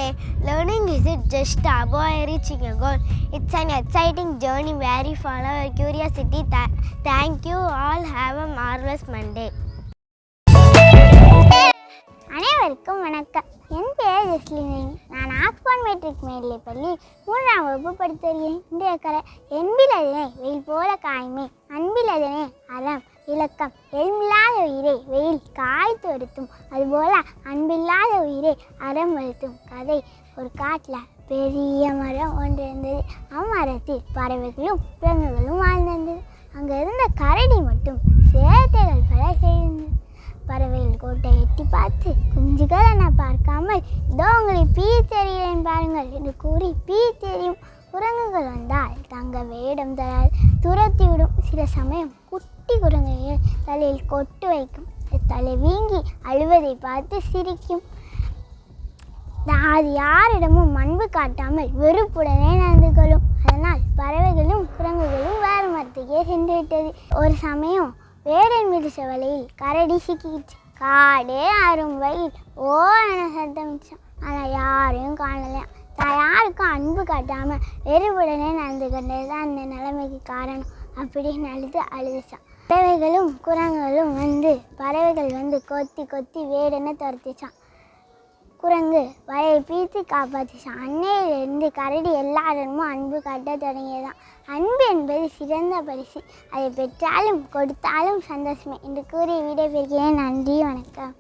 say, learning isn't just about reaching a goal. It's an exciting journey where we follow our curiosity. Thank you all. Have a marvelous Monday. அனைவருக்கும் வணக்கம். என் பெயர் ஜெஸ்லினி. நான் Oxford matric மேல்நிலைப் பள்ளி 3ஆம் வகுப்பு படித்தேன். இன்றைய கதை என்பிலதனை வெயில் போல காய்மை, அன்பிலதனை அறம் இலக்கம். எல்மில்லாத உயிரை வெயில் காய்த்து வருத்தும், அதுபோல அன்பில்லாத உயிரை அறம் வருத்தும். கதை: ஒரு காட்டில் பெரிய மரம் ஒன்று இருந்தது. அம்மரத்தில் பறவைகளும் குரங்குகளும் வாழ்ந்திருந்தது. அங்கே இருந்த கரடி மட்டும் சேட்டைகள் பல செய்திருந்தது. பறவைகள் கோட்டை எட்டி பார்த்து, குஞ்சுகள் என பார்க்காமல், இதோ உங்களை பீத்தெறிகிறேன் பாருங்கள் என்று கூறி பீத்தெறியும். குரங்குகள் வந்தால் தங்க வேடம் தராது, துரத்திவிடும். சில சமயம் குட்டி குரங்குகள் தலையில் கொட்டு வைக்கும். தலை வீங்கி அழுவதை பார்த்து சிரிக்கும். அது யாரிடமும் அன்பு காட்டாமல் வெறுப்புடனே நடந்து கொள்ளும். அதனால் பறவைகளும் குரங்குகளும் வேறு மரத்துக்கே சென்று விட்டது. ஒரு சமயம் வேடன் மீது செவலையில் கரடி சிக்கிச்சு. காடே ஆறும் வயல் ஓ என சத்தமிச்சான். ஆனால் யாரையும் காணலையாம். யாருக்கும் அன்பு காட்டாமல் வெறுப்புடனே நடந்து கொண்டது தான் அந்த நிலைமைக்கு காரணம். அப்படின்னு அழுதுச்சான். பறவைகள் வந்து கொத்தி கொத்தி வேடனை துரத்திச்சான். குரங்கு வலையை பீத்து காப்பாற்றிச்சான். அன்னையிலிருந்து கரடி எல்லாரிடமும் அன்பு காட்ட தொடங்கியதான். அன்பு என்பது சிறந்த பரிசு. அதை பெற்றாலும் கொடுத்தாலும் சந்தோஷமே என்று கூறி விடைபெறுகிறேன். நன்றி, வணக்கம்.